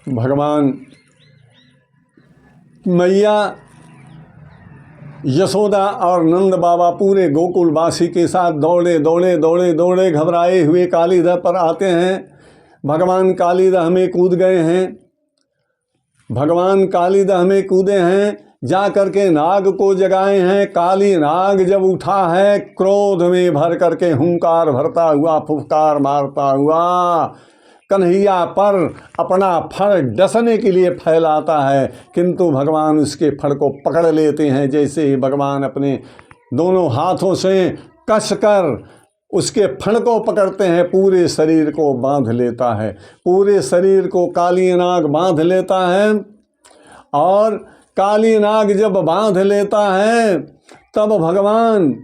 भगवान मैया यशोदा और नंद बाबा पूरे गोकुलवासी के साथ दौड़े दौड़े दौड़े दौड़े घबराए हुए कालीदह पर आते हैं। भगवान कालीदह में कूद गए हैं। भगवान कालीदह में कूदे हैं, जा करके नाग को जगाए हैं। काली नाग जब उठा है, क्रोध में भर करके हुंकार भरता हुआ, फुफकार मारता हुआ कन्हैया पर अपना फण डसने के लिए फैलाता है, किंतु भगवान उसके फण को पकड़ लेते हैं। जैसे ही भगवान अपने दोनों हाथों से कसकर उसके फण को पकड़ते हैं, पूरे शरीर को बांध लेता है। पूरे शरीर को काली नाग बांध लेता है। और काली नाग जब बांध लेता है, तब भगवान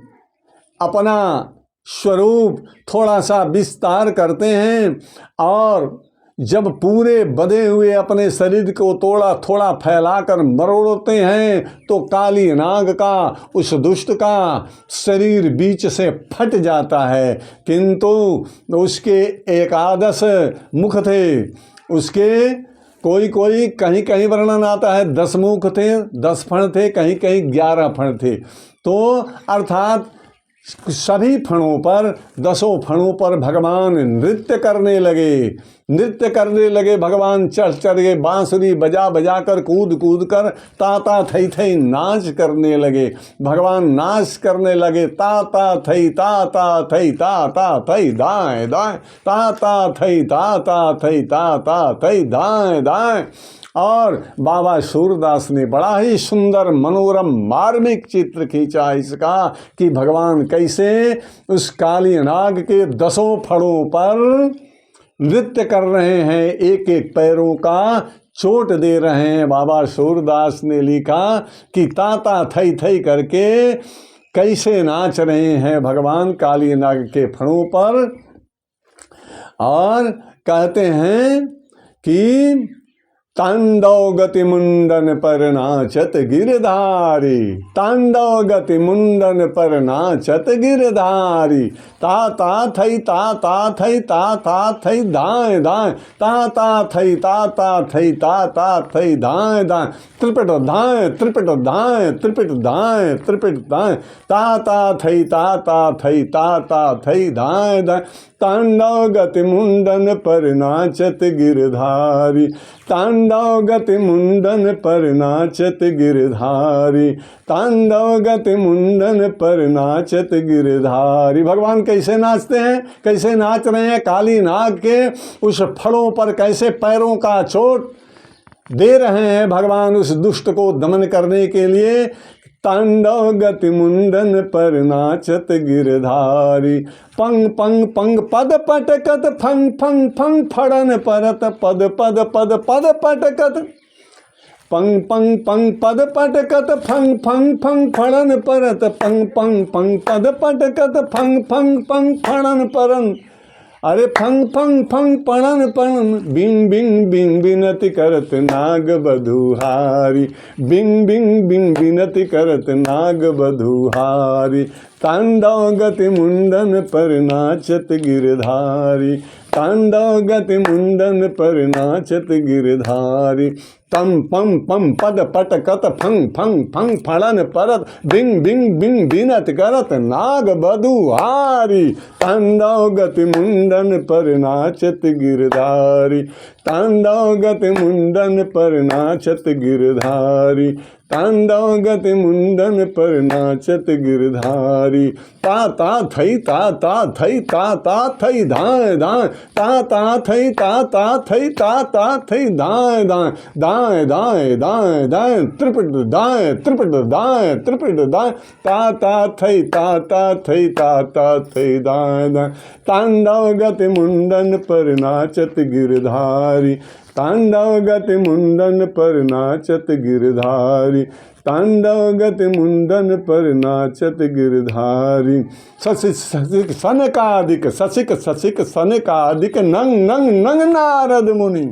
अपना स्वरूप थोड़ा सा विस्तार करते हैं, और जब पूरे बधे हुए अपने शरीर को थोड़ा थोड़ा फैलाकर मरोड़ते हैं, तो काली नाग का, उस दुष्ट का शरीर बीच से फट जाता है। किंतु उसके एकादश मुख थे, उसके कोई कोई कहीं कहीं वर्णन आता है 10 मुख थे, 10 फण थे, कहीं कहीं 11 फण थे। तो अर्थात सभी फणों पर, 10 फणों पर भगवान नृत्य करने लगे। नृत्य करने लगे भगवान, चढ़ चढ़ के बांसुरी बजा बजा कर, कूद कूद कर, ताता थई थई नाच करने लगे। भगवान नाच करने लगे, ताता थई ताता थई ताता थई दाएं दाएं, ताता थई ताता थई ताता थई दाएं दाएं। और बाबा सूरदास ने बड़ा ही सुंदर मनोरम मार्मिक चित्र खींचा इसका, कि भगवान कैसे उस काली नाग के 10 फणों पर नृत्य कर रहे हैं, एक एक पैरों का चोट दे रहे हैं। बाबा सूरदास ने लिखा कि ताता थई थई करके कैसे नाच रहे हैं भगवान काली नाग के फणों पर। और कहते हैं कि तांडव गति मुंडन पर नाचत गिरधारी, तांडव गति मुंडन पर नाचत गिरधारी, ताता थई ताता थई ताता थई दाएं दाएं, ताता थई ताता थई ताता थई दाएं दाएं, त्रिपट दाएं त्रिपट दाएं त्रिपट दाएं त्रिपट दाएं, ताता थई ताता थई ताता थई दाएं दाएं, तांडव गति मुंडन पर नाचत गिरधारी, तांडव गति मुंडन पर नाचत गिरधारी, तांडव गति मुंडन पर नाचत गिरधारी। भगवान कैसे नाचते हैं, कैसे नाच रहे हैं, काली नाग के उस फणों पर कैसे पैरों का चोट दे रहे हैं भगवान उस दुष्ट को दमन करने के लिए। तांडव गति मुंडन पर नाचत गिरधारी, पंग पंग पंग पद पटकत, फंग फंग फंग फड़न परत, पद पद पद पद पटकत, पंग पंग पंग पद पटकत, फंग फंग फंग फड़न परत, पंग पंग पंग पद पटकत, फंग फंग फंग फड़न परन। अरे फंग फंग फंग पड़न पड़न, बिंग बिंग बिंग बिनती करत नाग बधुहारी, बिंग बिंग बिंग बिनती करत नाग बधुहारी, तांडव गति मुंडन पर नाचत गिरधारी, तांडव गति मुंडन पर नाचत गिरधारी, तम पम पम पद पटकत, फंग फंग फंग फड़न परत, बिंग बिंग बिंग बिनत करत नाग बधुहारी, तांडव गति मुंडन पर नाचत गिरधारी, तांडव गति मुंडन पर नाचत गिरधारी, तांडव गति मुंडन पर नाचत गिरधारी, ताता थई ताता थई ताता थई दाएं दाएं, ताता थई ताता थई ताता थई दाएं दाएं, दाएं दाएं दाएं दाएं, त्रिपट दाएं त्रिपट दाएं त्रिपट दाएं, ताता थई ताता थई दाएं दाएं, तांडव गति मुंडन पर नाचत गिरधारी, तांडव गति मुंडन पर नाचत गिरधारी, तांडव गति मुंडन पर नाचत गिरधारी, ससिक ससिक सनकादिक, ससिक ससिक सनकादिक, नंग नंग नंग नारद मुनि,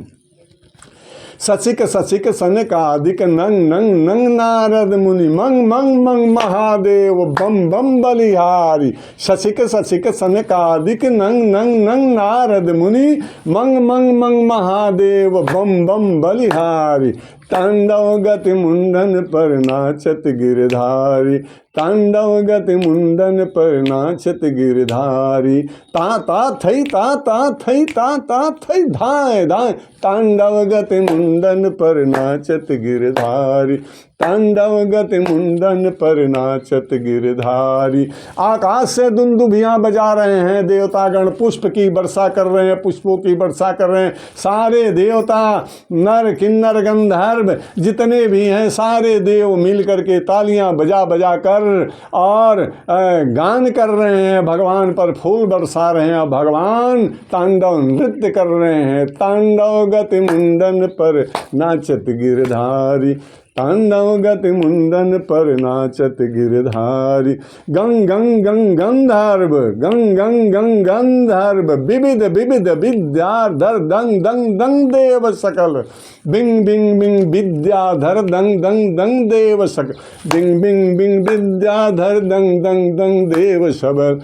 ससिक ससिक सनकादिक नंग नंग नंग नारद मुनि मंग मंग मंग महादेव बम बम बलिहारी। ससिक ससिक सनकादिक नंग नंग नंग नारद मुनि मंग मंग मंग महादेव बम बम बलिहारी। तांडव गति मुंडन पर नाचत गिरधारी, तांडव गति मुंडन पर नाचत गिरधारी। ता थई ता थई धाय धाय, तांडव गति मुंडन पर नाचत गिरधारी, तांडव गति मुंडन पर नाचत गिरधारी। आकाश से दुंदुभियां बजा रहे हैं देवतागण, पुष्प की वर्षा कर रहे हैं, पुष्पों की वर्षा कर रहे हैं। सारे देवता नर किन्नर गंधर्व जितने भी हैं सारे देव मिल करके तालियां बजा बजा कर और गान कर रहे हैं, भगवान पर फूल बरसा रहे हैं। भगवान तांडव नृत्य कर रहे हैं। तांडव गति मुंडन पर नाचत गिरधारी, तांडव गति मुंडन पर नाचत गिरधारी। गंग गंग गंग गंधर्व, गंग गंग गंग गंधर्व, विविध विविध विद्याधर दंग दंग दंग देव सकल। बिंग बिंग बिंग विद्याधर दंग दंग दंग देव सकल, बिंग बिंग बिंग विद्याधर दंग दंग दंग देव सबल।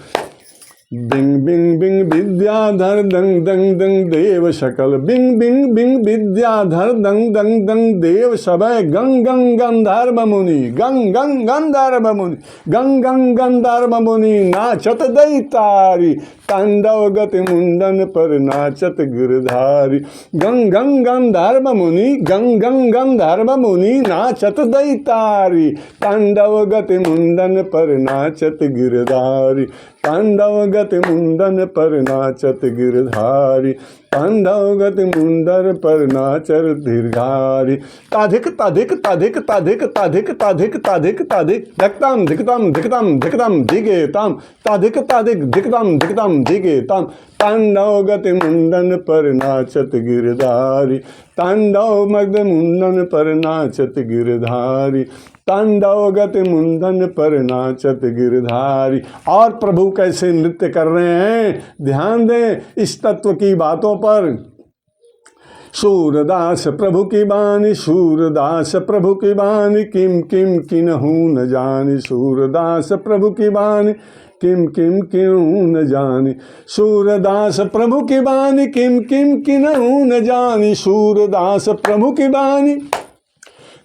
बिंग बिंग बिंग विद्याधर दंग दंग दंग देव सकल, बिंग बिंग बिंग विद्याधर दंग दंग दंग देव सबय। गंग गंग गंधर्व मुनि, गंग गंग गंधर्व मुनि, गंग गंग गंधर्व मुनि नाचत दैतारी, तांडव गति मुंडन पर नाचत गिरधारी। गंग गंग गंधर्व मुनि, गंग गंग गंधर्व मुनि नाचत दैतारी, तांडव गति मुंडन पर नाचत गिरधारी, तांडव गति मुंडन पर नाचत गिरधारी, तांडव गति मुंडन पर नाचर दीर्घारी। ताधिक ताधिक ताधिक ताधिक ताधिक ताधिक ताधिक ताधिक धिकतम धिकतम धिकतम धिकतम धिगे ताम, ताधिक ताधिक धिकतम धिकतम धिगे ताम। तांडव गति मुंडन पर नाचत गिरधारी, तांडव गति मुंडन पर नाचत गिरधारी, तांडव गति मुंडन पर नाचत गिरधारी। और प्रभु कैसे नृत्य कर रहे हैं ध्यान दें इस तत्व की बातों पर। सूरदास प्रभु की बानी, सूरदास प्रभु की बानी, किम किम किन्हू न जानी, सूरदास प्रभु की बानी, किम किम किन्हू न जानी, सूरदास प्रभु की बानी, किम किम किन्हू न जानी, सूरदास प्रभु की बानी,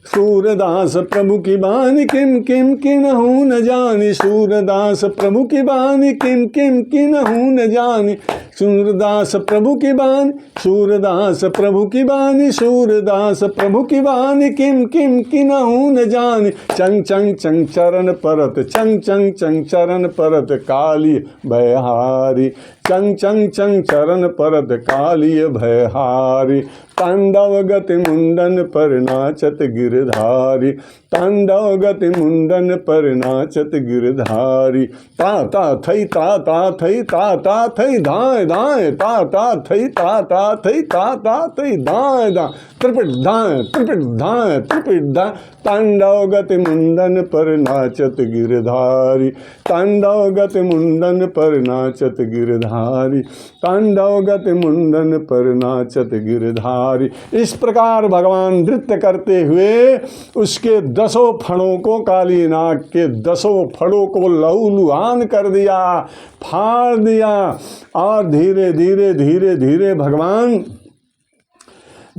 सूरदास प्रभु की बानी, किम किम किन्हू न जानी, सूरदास प्रभु की बानी, किम किम किन्हू न जानी, सूरदास प्रभु की बानी, सूरदास प्रभु की बानी, सूरदास प्रभु की बानी, किम किम किन्हू न जानी। चंग चंग चंग चरण परत, चंग चंग चंग चरण परत काली भयहारी, चंग चंग चंग चरण परत काली भयहारी। तांडव गति मुंडन पर नाचत गिरधारी, तांडव गति मुंडन पर नाचत गिरधारी। ता थई ता थई धाय धाय, ता थई ता थई धाय धाय, त्रिपिट धाय त्रिपिट धाय। तांडव गति मुंडन पर नाचत गिरधारी, तांडव गति मुंडन पर नाचत गिरधारी, तांडव गति मुंडन पर नाचत गिरधारी। इस प्रकार भगवान नृत्य करते हुए उसके 10 फणों को, काली नाग के 10 फणों को लहूलुहान कर दिया, फाड़ दिया। और धीरे धीरे धीरे धीरे भगवान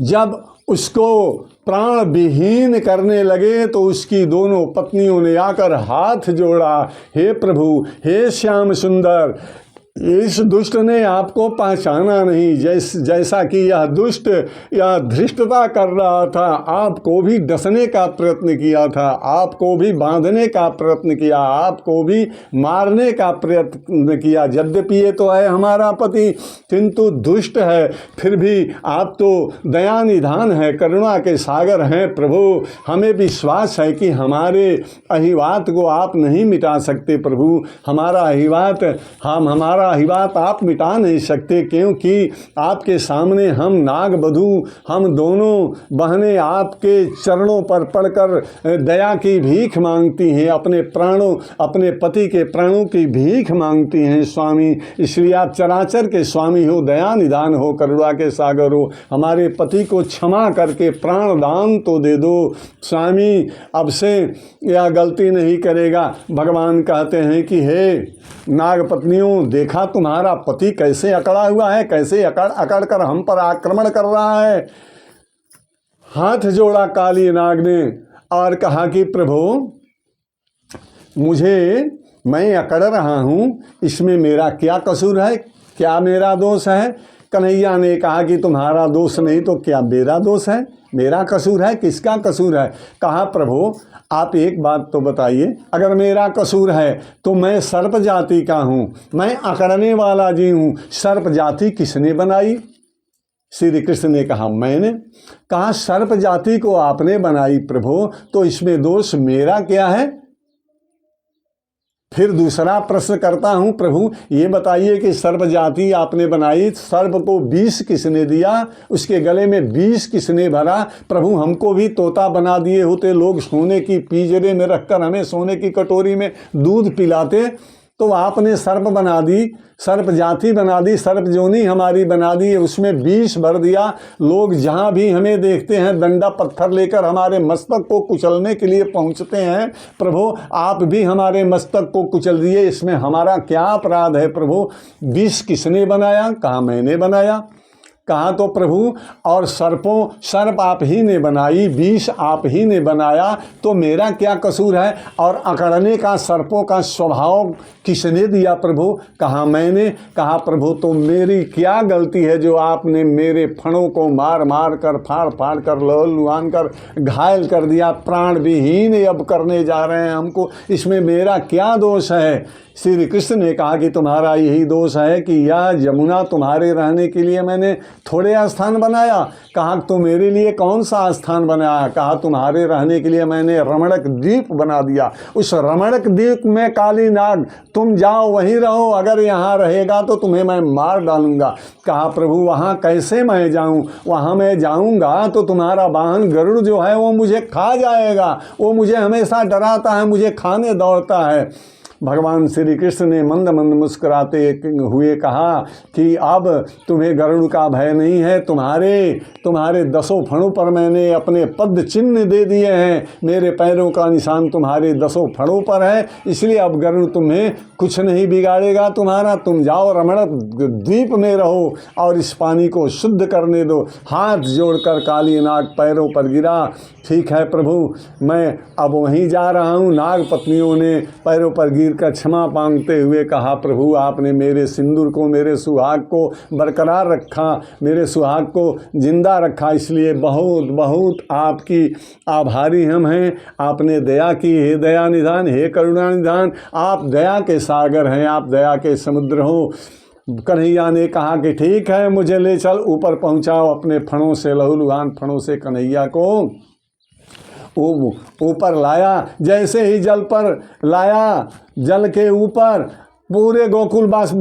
जब उसको प्राण विहीन करने लगे तो उसकी दोनों पत्नियों ने आकर हाथ जोड़ा, हे प्रभु, हे श्याम सुंदर, इस दुष्ट ने आपको पहचाना नहीं, जैसा कि यह दुष्ट या धृष्टता कर रहा था, आपको भी डसने का प्रयत्न किया था, आपको भी बांधने का प्रयत्न किया, आपको भी मारने का प्रयत्न किया। यद्यपि ये तो है हमारा पति, किंतु दुष्ट है, फिर भी आप तो दया निधान है, करुणा के सागर हैं प्रभु। हमें विश्वास है कि हमारे अहिवात को आप नहीं मिटा सकते प्रभु। हमारा अहिवात, हमारा ही बात आप मिटा नहीं सकते, क्योंकि आपके सामने हम नाग बधू, हम दोनों बहनें आपके चरणों पर पड़कर दया की भीख मांगती हैं, अपने पति के प्राणों की भीख मांगती हैं स्वामी। इसलिए आप चराचर के स्वामी हो, दया निदान हो, करुणा के सागर हो, हमारे पति को क्षमा करके प्राण दान तो दे दो स्वामी, अब से यह गलती नहीं करेगा। भगवान कहते हैं कि हे नाग पत्नियों, देखा तुम्हारा पति कैसे अकड़ा हुआ है, कैसे अकड़ कर हम पर आक्रमण कर रहा है। हाथ जोड़ा काली नाग ने और कहा कि प्रभु, मैं अकड़ रहा हूँ, इसमें मेरा क्या कसूर है, क्या मेरा दोष है? कन्हैया ने कहा कि तुम्हारा दोष नहीं तो क्या मेरा दोष है, मेरा कसूर है, किसका कसूर है? कहा प्रभु आप एक बात तो बताइए, अगर मेरा कसूर है तो मैं सर्प जाति का हूँ, मैं अकड़ने वाला जी हूँ, सर्प जाति किसने बनाई? श्री कृष्ण ने कहा मैंने। कहा सर्प जाति को आपने बनाई प्रभु, तो इसमें दोष मेरा क्या है? फिर दूसरा प्रश्न करता हूँ, प्रभु ये बताइए कि सर्प जाति आपने बनाई, सर्प को विष किसने दिया, उसके गले में विष किसने भरा? प्रभु हमको भी तोता बना दिए होते, लोग सोने की पिंजरे में रखकर हमें सोने की कटोरी में दूध पिलाते, तो आपने सर्प बना दी, सर्प जाति बना दी, सर्प जोनी हमारी बना दी, उसमें विष भर दिया। लोग जहाँ भी हमें देखते हैं डंडा पत्थर लेकर हमारे मस्तक को कुचलने के लिए पहुँचते हैं। प्रभु आप भी हमारे मस्तक को कुचल दिए, इसमें हमारा क्या अपराध है? प्रभु विष किसने बनाया? कहा मैंने बनाया। कहा तो प्रभु और सर्प आप ही ने बनाई, विष आप ही ने बनाया, तो मेरा क्या कसूर है? और अकड़ने का सर्पों का स्वभाव किसने दिया प्रभु? कहा मैंने। कहा प्रभु तो मेरी क्या गलती है जो आपने मेरे फणों को मार मार कर फाड़ कर लुहान कर घायल कर दिया, प्राण विहीन अब करने जा रहे हैं हमको, इसमें मेरा क्या दोष है? श्री कृष्ण ने कहा कि तुम्हारा यही दोष है कि यह यमुना तुम्हारे रहने के लिए मैंने थोड़े स्थान बनाया। कहा तो मेरे लिए कौन सा स्थान बनाया? कहा तुम्हारे रहने के लिए मैंने रमणक द्वीप बना दिया, उस रमणक द्वीप में काली नाग, तुम जाओ वहीं रहो, अगर यहाँ रहेगा तो तुम्हें मैं मार डालूंगा। कहा प्रभु वहाँ कैसे मैं जाऊँ? वहाँ मैं जाऊँगा तो तुम्हारा वाहन गरुड़ जो है वो मुझे खा जाएगा, वो मुझे हमेशा डराता है, मुझे खाने दौड़ता है। भगवान श्री कृष्ण ने मंद मंद मुस्कुराते हुए कहा कि अब तुम्हें गरुड़ का भय नहीं है, तुम्हारे 10 फणों पर मैंने अपने पद चिन्ह दे दिए हैं, मेरे पैरों का निशान तुम्हारे 10 फणों पर है, इसलिए अब गरुड़ तुम्हें कुछ नहीं बिगाड़ेगा तुम्हारा। तुम जाओ रमणक द्वीप में रहो और इस पानी को शुद्ध करने दो। हाथ जोड़कर काली नाग पैरों पर गिरा। ठीक है प्रभु, मैं अब वहीं जा रहा हूँ। नाग पत्नियों ने पैरों पर गिरकर क्षमा मांगते हुए कहा प्रभु आपने मेरे सिंदूर को, मेरे सुहाग को बरकरार रखा, मेरे सुहाग को जिंदा रखा, इसलिए बहुत बहुत आपकी आभारी हम हैं। आपने दया की, हे दया निधान, हे करुणा निधान, आप दया के सागर हैं, आप दया के समुद्र हो। कन्हैया ने कहा कि ठीक है, मुझे ले चल, ऊपर पहुँचाओ। अपने फणों से, लहूलुहान फणों से कन्हैया को ऊपर लाया। जैसे ही जल पर लाया, जल के ऊपर पूरे गोकुलवासी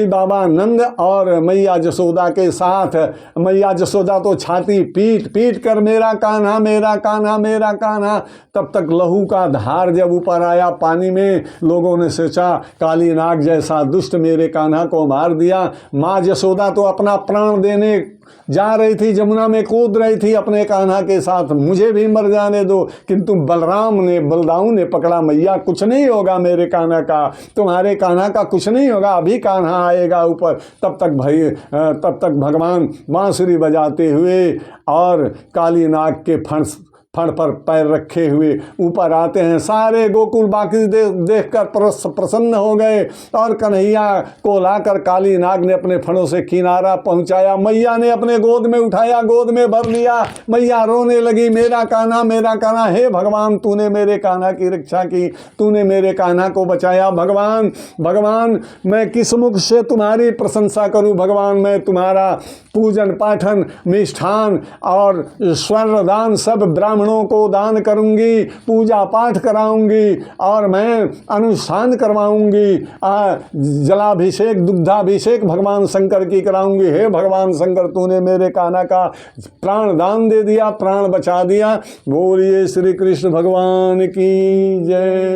बाबा नंद और मैया जसोदा के साथ, मैया जसोदा तो छाती पीट पीट कर मेरा कान्हा, मेरा कान्हा, मेरा कान्हा। तब तक लहू का धार जब ऊपर आया पानी में, लोगों ने सोचा काली नाग जैसा दुष्ट मेरे कान्हा को मार दिया। माँ जसोदा तो अपना प्राण देने जा रही थी, जमुना में कूद रही थी अपने कान्हा के साथ, मुझे भी मर जाने दो, किंतु बलदाऊ ने पकड़ा, मैया कुछ नहीं होगा मेरे कान्हा का, तुम्हारे कान्हा का कुछ नहीं होगा, अभी कान्हा आएगा ऊपर। तब तक भगवान बांसुरी बजाते हुए और काली नाग के फण पर पैर रखे हुए ऊपर आते हैं। सारे गोकुल बाकी देखकर प्रसन्न हो गए और कन्हैया को लाकर काली नाग ने अपने फणों से किनारा पहुंचाया। मैया ने अपने गोद में उठाया, गोद में भर लिया। मैया रोने लगी, मेरा कान्हा, मेरा कान्हा। हे भगवान, तूने मेरे कान्हा की रक्षा की, तूने मेरे कान्हा को बचाया। भगवान भगवान, मैं किस मुख से तुम्हारी प्रशंसा करूं। भगवान, मैं तुम्हारा पूजन पाठन, मिष्ठान और स्वर्णदान सब ब्राह्मण ब्राह्मणों को दान करूंगी, पूजा पाठ कराऊंगी और मैं अनुष्ठान करवाऊंगी, जलाभिषेक दुग्धाभिषेक भगवान शंकर की कराऊंगी। हे भगवान शंकर, तूने मेरे कान्हा का प्राण दान दे दिया, प्राण बचा दिया। बोलिए श्री कृष्ण भगवान की जय।